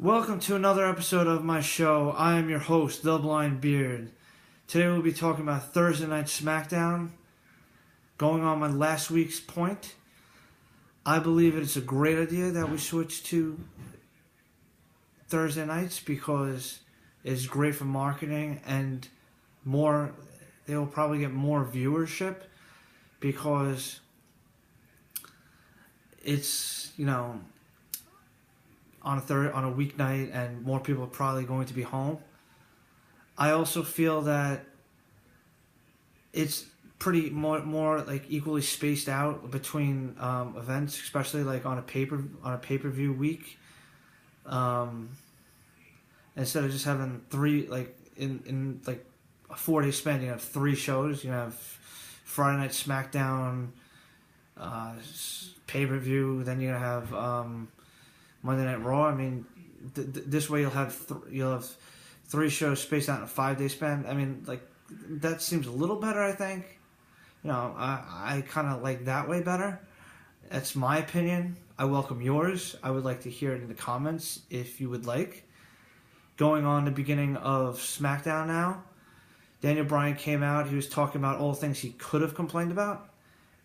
Welcome to another episode of my show. I am your host, The Blind Beard. Today we'll be talking about Thursday Night SmackDown. Going on my last week's point, I believe it's a great idea that we switch to Thursday nights because it's great for marketing and they will probably get more viewership because it's, on a weeknight and more people are probably going to be home. I also feel that it's pretty more like equally spaced out between events, especially like on a pay-per-view week. Instead of just having three, like in like a 4-day span, you have three shows. You have Friday Night SmackDown, pay-per-view, then you're gonna have Monday Night Raw. I mean, this way you'll have three shows spaced out in a 5-day span. I mean, like that seems a little better. I think, I kind of like that way better. That's my opinion. I welcome yours. I would like to hear it in the comments if you would like. Going on the beginning of SmackDown now, Daniel Bryan came out. He was talking about all the things he could have complained about.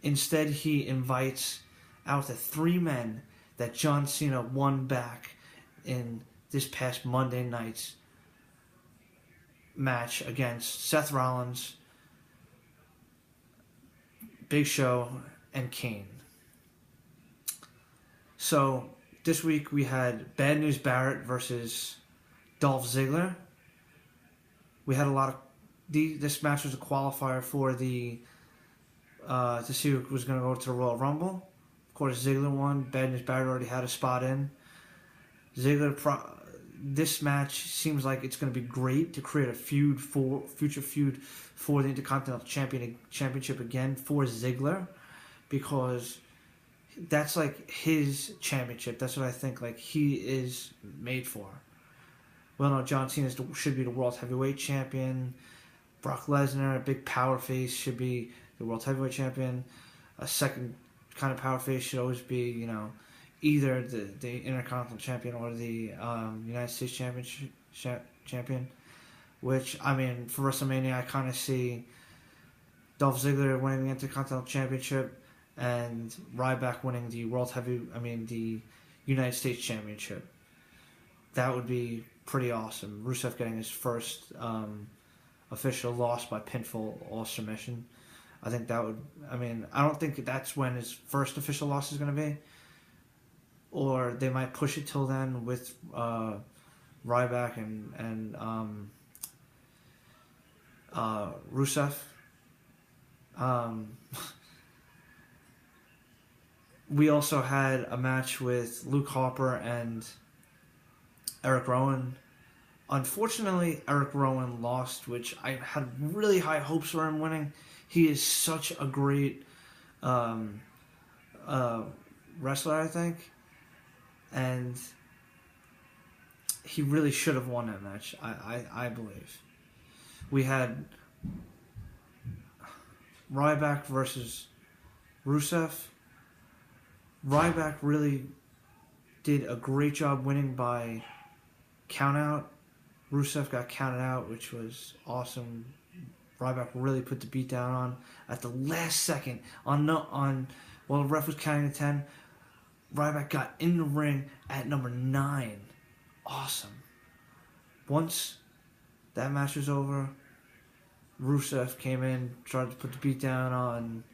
Instead, he invites out the three men that John Cena won back in this past Monday night's match against Seth Rollins, Big Show, and Kane. So this week we had Bad News Barrett versus Dolph Ziggler. We had a lot of this match was a qualifier for the to see who was going to go to the Royal Rumble. Of course, Ziggler won. Bad News Barrett already had a spot in. This match seems like it's going to be great to create a future feud for the Intercontinental Championship again for Ziggler, because that's like his championship. That's what I think like he is made for. Well, no, John Cena should be the World Heavyweight Champion. Brock Lesnar, a big power face, should be the World Heavyweight Champion. A second kind of power face should always be, either the Intercontinental Champion or the United States Champion. Which, I mean, for WrestleMania, I kind of see Dolph Ziggler winning the Intercontinental Championship and Ryback winning the the United States Championship. That would be pretty awesome. Rusev getting his first official loss by pinfall or submission. I think that would... I mean, I don't think that's when his first official loss is going to be. Or they might push it till then with Ryback and Rusev. We also had a match with Luke Harper and Eric Rowan. Unfortunately, Eric Rowan lost, which I had really high hopes for him winning. He is such a great wrestler, I think. And he really should have won that match, I believe. We had Ryback versus Rusev. Ryback really did a great job winning by countout. Rusev got counted out, which was awesome. Ryback really put the beat down on at the last second while the ref was counting to 10. Ryback got in the ring at number 9. Awesome. Once that match was over, Rusev came in, tried to put the beat down on,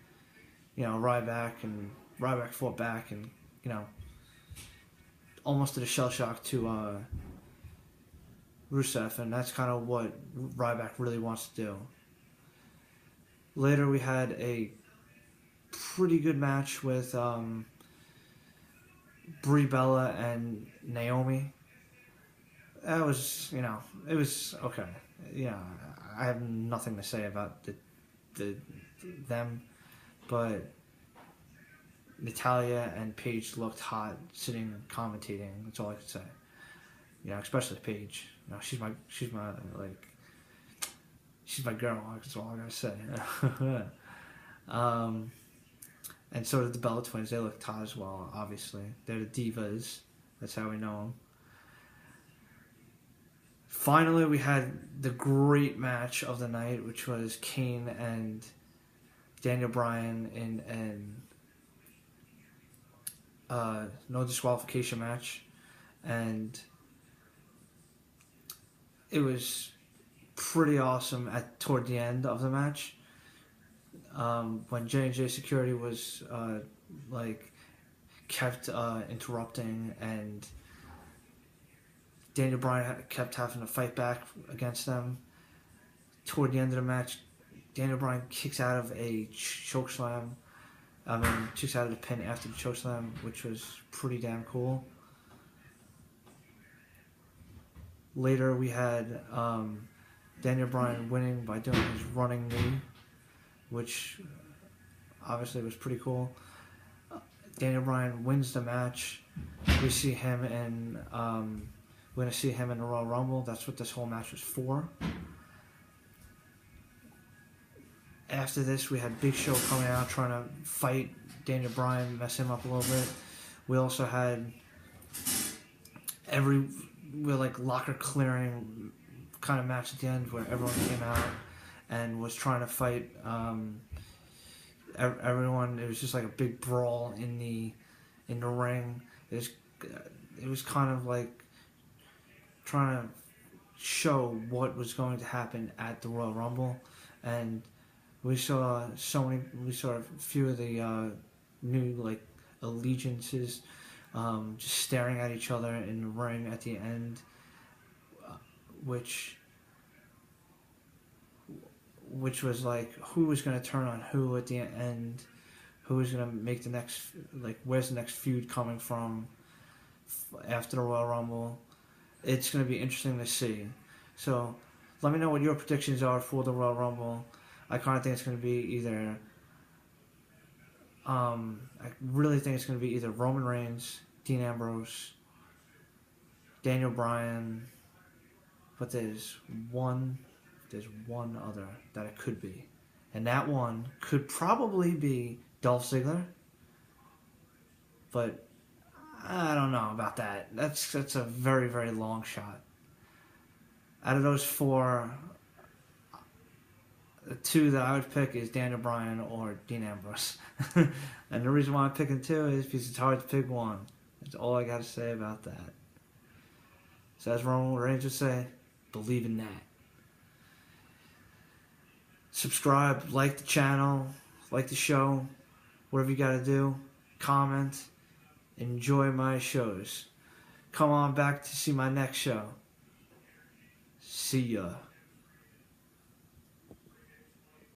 Ryback, and Ryback fought back and, almost did a shell shock to Rusev, and that's kind of what Ryback really wants to do. Later we had a pretty good match with Brie Bella and Naomi. That was, it was okay. I have nothing to say about them, but Natalya and Paige looked hot sitting and commentating. That's all I could say. Especially Paige. She's my girl. That's all I gotta say. And so did the Bella Twins. They look hot as well, obviously. They're the divas. That's how we know them. finally, we had the great match of the night, which was Kane and Daniel Bryan in an no disqualification match, and it was pretty awesome toward the end of the match. When J&J Security was kept interrupting, and Daniel Bryan kept having to fight back against them. Toward the end of the match, Daniel Bryan kicks out of a chokeslam. Kicks out of the pin after the chokeslam, which was pretty damn cool. Later, we had Daniel Bryan winning by doing his running knee, which obviously was pretty cool. Daniel Bryan wins the match. We see him in. We're going to see him in the Royal Rumble. That's what this whole match was for. After this, we had Big Show coming out trying to fight Daniel Bryan, mess him up a little bit. We also had locker clearing kind of match at the end where everyone came out and was trying to fight everyone. It was just like a big brawl in the ring. It was kind of like trying to show what was going to happen at the Royal Rumble, and we saw a few of the new allegiances just staring at each other in the ring at the end, which was like who was going to turn on who at the end, who was going to make the next, where's the next feud coming from after the Royal Rumble. It's going to be interesting to see. So let me know what your predictions are for the Royal Rumble. I kind of think it's going to be either I really think it's going to be either Roman Reigns, Dean Ambrose, Daniel Bryan, but there's one other that it could be. And that one could probably be Dolph Ziggler. But I don't know about that. That's a very, very long shot. Out of those four, the two that I would pick is Daniel Bryan or Dean Ambrose. And the reason why I'm picking two is because it's hard to pick one. That's all I got to say about that. So as Roman Reigns would say, believe in that. Subscribe, like the channel, like the show, whatever you got to do. Comment. Enjoy my shows. Come on back to see my next show. See ya.